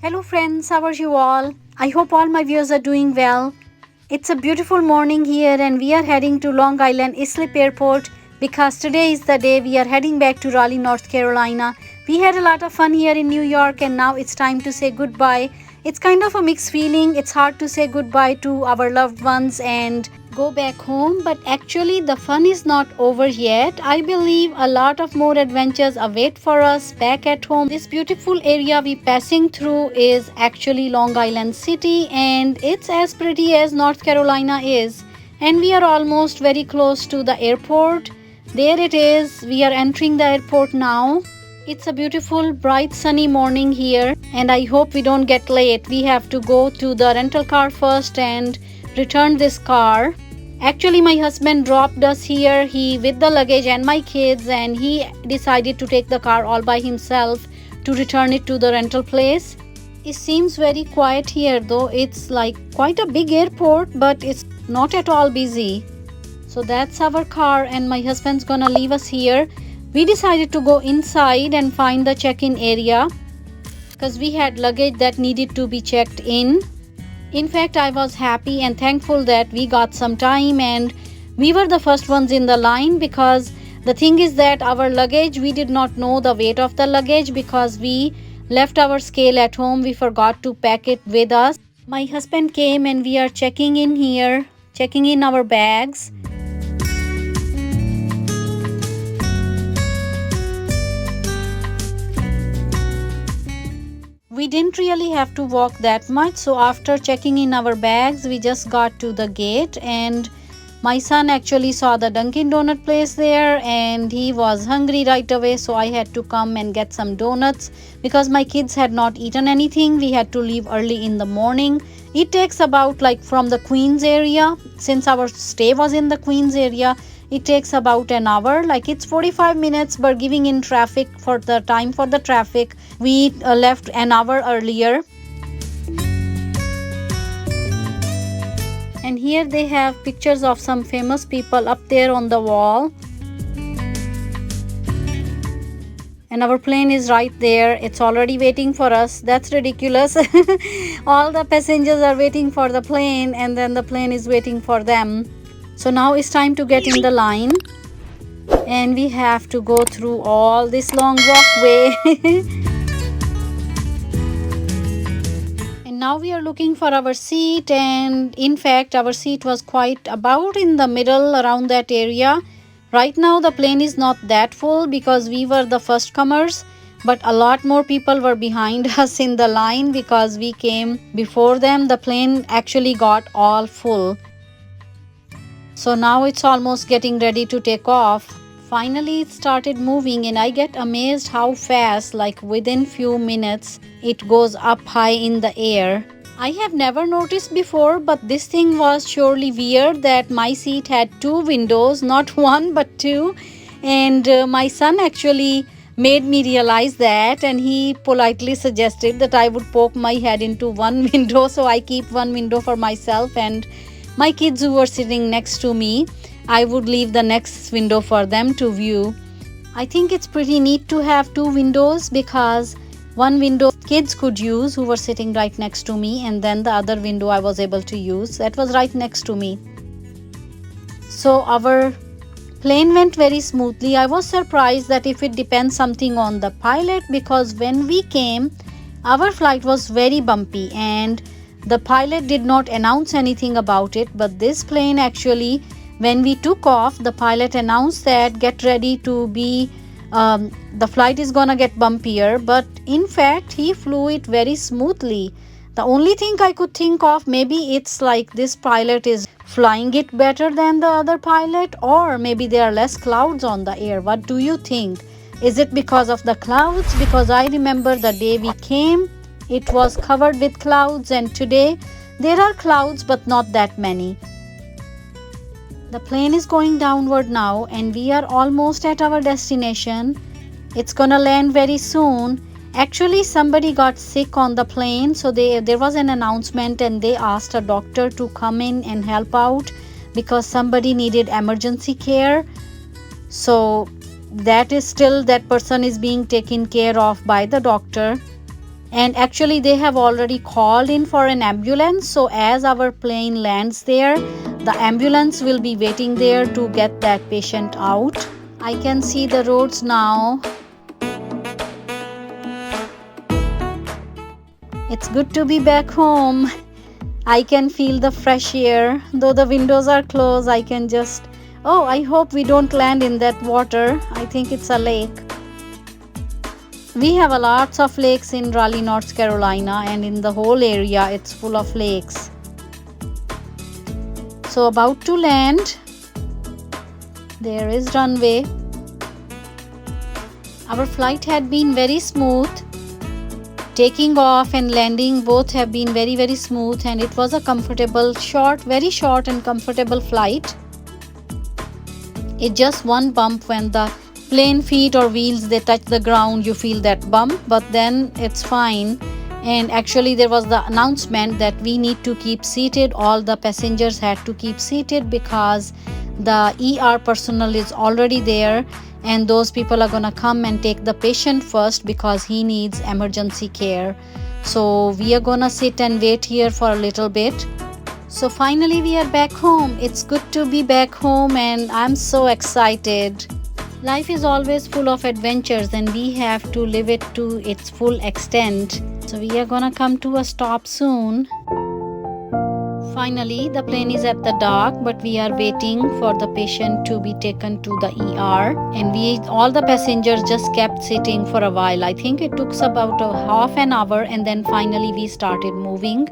Hello friends, how are you all? I hope all my viewers are doing well. It's a beautiful morning here and we are heading to Long Island Islip Airport because today is the day we are heading back to Raleigh, North Carolina. We had a lot of fun here in New York and now it's time to say goodbye. It's kind of a mixed feeling. It's hard to say goodbye to our loved ones and go back home, but actually the fun is not over yet. I believe a lot of more adventures await for us back at home. This beautiful area we passing through is actually Long Island City and it's as pretty as North Carolina is, and we are almost very close to the airport. There it is. We are entering the airport now. It's a beautiful bright sunny morning here and I hope we don't get late. We have to go to the rental car first and return this car. Actually my husband dropped us here, he with the luggage and my kids, and he decided to take the car all by himself to return it to the rental place. It seems very quiet here though. It's like quite a big airport but it's not at all busy. So that's our car and my husband's gonna leave us here. We decided to go inside and find the check-in area because we had luggage that needed to be checked in. In fact, I was happy and thankful that we got some time and we were the first ones in the line, because the thing is that our luggage, we did not know the weight of the luggage because we left our scale at home. We forgot to pack it with us. My husband came and we are checking in here, checking in our bags. We didn't really have to walk that much, so after checking in our bags we just got to the gate and my son actually saw the Dunkin' Donut place there and he was hungry right away, so I had to come and get some donuts because my kids had not eaten anything. We had to leave early in the morning. It takes about, like, from the Queens area, since our stay was in the Queens area, it takes about an hour. Like, it's 45 minutes, but giving in traffic for the time for the traffic, we left an hour earlier. And here they have pictures of some famous people up there on the wall. And our plane is right there. It's already waiting for us. That's ridiculous. All the passengers are waiting for the plane and then the plane is waiting for them. So now it's time to get in the line. And we have to go through all this long walkway. And now we are looking for our seat, and in fact our seat was quite about in the middle, around that area. Right now the plane is not that full because we were the first comers, but a lot more people were behind us in the line because we came before them. The plane actually got all full. So now it's almost getting ready to take off. Finally it started moving and I get amazed how fast, like within few minutes, it goes up high in the air. I have never noticed before, but this thing was surely weird that my seat had two windows, not one but two. And my son actually made me realize that, and he politely suggested that I would poke my head into one window, so I keep one window for myself, and my kids who were sitting next to me, I would leave the next window for them to view. I think it's pretty neat to have two windows because one window kids could use who were sitting right next to me, and then the other window I was able to use that was right next to me. So our plane went very smoothly. I was surprised that if it depends something on the pilot, because when we came our flight was very bumpy and the pilot did not announce anything about it. But this plane actually, when we took off, the pilot announced that get ready to be the flight is gonna get bumpier, but in fact he flew it very smoothly. The only thing I could think of, maybe it's like this pilot is flying it better than the other pilot, or maybe there are less clouds on the air. What do you think? Is it because of the clouds? Because I remember the day we came it was covered with clouds, and today there are clouds but not that many. The plane is going downward now and we are almost at our destination. It's gonna land very soon. Actually somebody got sick on the plane, so there was an announcement and they asked a doctor to come in and help out because somebody needed emergency care. So that person is being taken care of by the doctor. And actually they have already called in for an ambulance, so as our plane lands there, the ambulance will be waiting there to get that patient out. I can see the roads now. It's good to be back home. I can feel the fresh air. Though the windows are closed, I can just... Oh, I hope we don't land in that water. I think it's a lake. We have a lots of lakes in Raleigh, North Carolina, and in the whole area it's full of lakes. So about to land. There is runway. Our flight had been very smooth. Taking off and landing both have been very smooth, and it was a comfortable, very short and comfortable flight. It's just one bump when the plane feet or wheels they touch the ground, you feel that bump, but then it's fine. And actually there was the announcement that we need to keep seated. All the passengers had to keep seated because the ER personnel is already there, and those people are gonna come and take the patient first because he needs emergency care. So we are gonna sit and wait here for a little bit. So finally we are back home. It's good to be back home and I'm so excited. Life is always full of adventures and we have to live it to its full extent. So we are gonna come to a stop soon. Finally, the plane is at the dock, but we are waiting for the patient to be taken to the ER. And all the passengers just kept sitting for a while. I think it took about a half an hour, and then finally we started moving.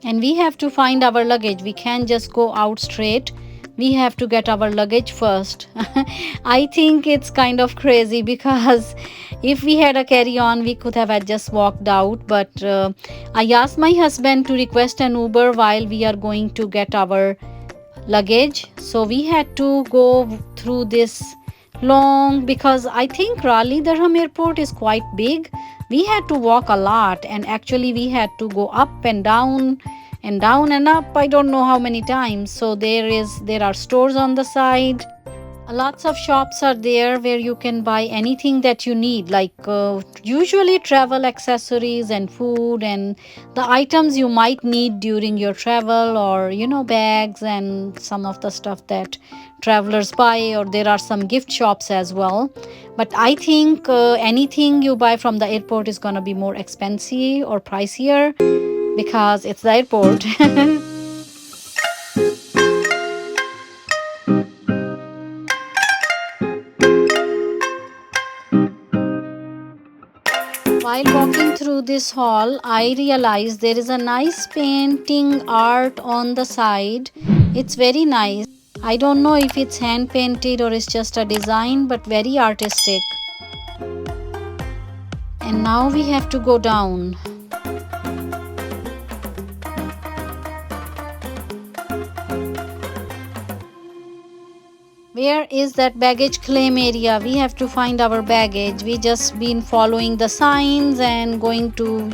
And we have to find our luggage. We can't just go out straight. We have to get our luggage first. I think it's kind of crazy because if we had a carry-on, we could have just walked out. But I asked my husband to request an Uber while we are going to get our luggage. So we had to go through this long, because I think Raleigh-Durham airport is quite big. We had to walk a lot, and actually we had to go up and down and down and up, I don't know how many times. So there are stores on the side. Lots of shops are there where you can buy anything that you need, like usually travel accessories and food and the items you might need during your travel, or bags and some of the stuff that travelers buy, or there are some gift shops as well. But I think anything you buy from the airport is gonna be more expensive or pricier because it's the airport. While walking through this hall, I realized there is a nice painting art on the side. It's very nice. I don't know if it's hand painted or it's just a design, but very artistic. And now we have to go down. Where is that baggage claim area? We have to find our baggage. We just been following the signs and going to,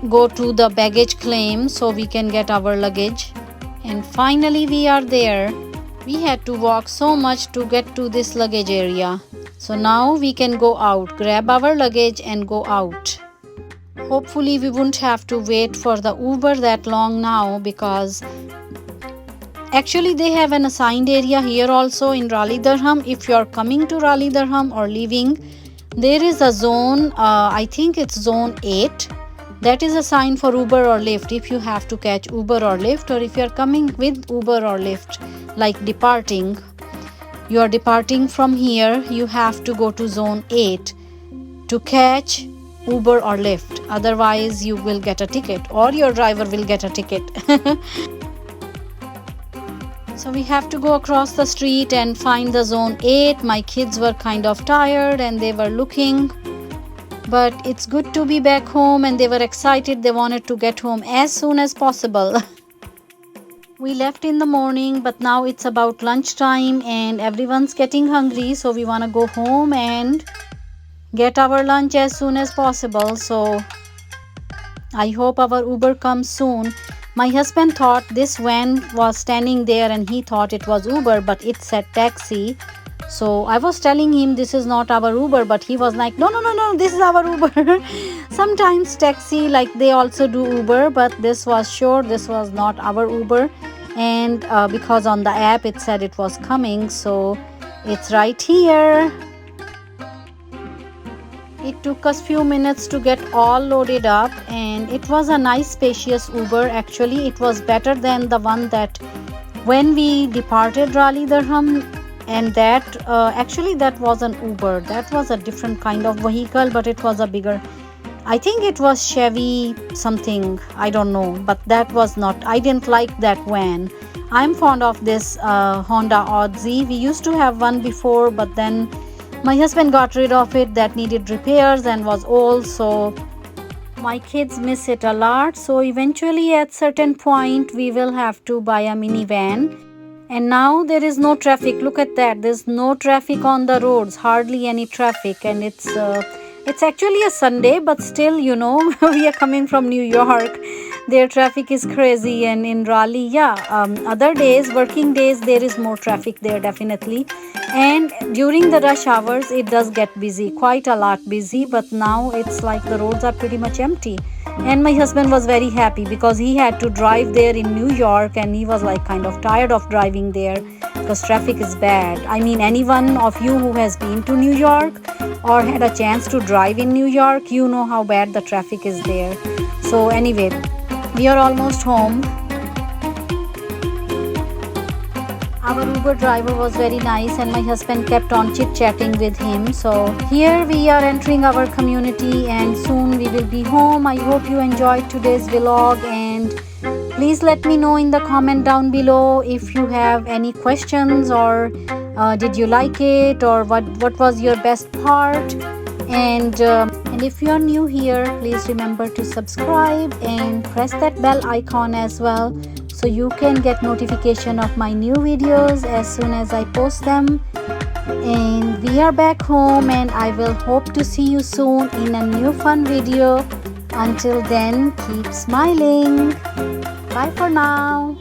go to the baggage claim so we can get our luggage. And finally we are there. We had to walk so much to get to this luggage area. So now we can go out, grab our luggage and go out. Hopefully we won't have to wait for the Uber that long now, because actually they have an assigned area here also in Raleigh-Durham. If you're coming to Raleigh-Durham or leaving, there is a zone, I think it's zone 8, that is assigned for Uber or Lyft if you have to catch Uber or Lyft, or if you're coming with Uber or Lyft, like departing. You are departing from here, you have to go to zone 8 to catch Uber or Lyft. Otherwise you will get a ticket, or your driver will get a ticket. So we have to go across the street and find the zone 8. My kids were kind of tired and they were looking. But it's good to be back home and they were excited. They wanted to get home as soon as possible. We left in the morning, but now it's about lunchtime and everyone's getting hungry. So we want to go home and get our lunch as soon as possible. So I hope our Uber comes soon. My husband thought this van was standing there and he thought it was Uber, but it said taxi. So I was telling him this is not our Uber, but he was like, no, this is our Uber. Sometimes taxi, like they also do Uber, but this was sure this was not our Uber. And because on the app it said it was coming, so it's right here. It took us few minutes to get all loaded up, and it was a nice spacious Uber. Actually, it was better than the one that when we departed Raleigh, Durham. And that actually that was an Uber. That was a different kind of vehicle, but it was a bigger, I think it was Chevy something, I don't know, but that was not, I didn't like that van. I'm fond of this Honda Odyssey. We used to have one before, but then my husband got rid of it. That needed repairs and was old, so my kids miss it a lot. So eventually at certain point we will have to buy a minivan. And now there is no traffic. Look at that, there's no traffic on the roads, hardly any traffic. And it's actually a Sunday, but still, you know, we are coming from New York. Their traffic is crazy. And in Raleigh, yeah, other days, working days, there is more traffic there, definitely. And during the rush hours, it does get busy, quite a lot busy. But now it's like the roads are pretty much empty. And my husband was very happy because he had to drive there in New York, and he was like kind of tired of driving there because traffic is bad. I mean, anyone of you who has been to New York or had a chance to drive in New York, you know how bad the traffic is there. So anyway, we are almost home. Our Uber driver was very nice, and my husband kept on chit-chatting with him. So here we are entering our community, and soon we will be home. I hope you enjoyed today's vlog, and please let me know in the comment down below if you have any questions, or did you like it, or what was your best part. And if you are new here, please remember to subscribe and press that bell icon as well, so you can get notification of my new videos as soon as I post them. And we are back home, and I will hope to see you soon in a new fun video. Until then, keep smiling. Bye for now.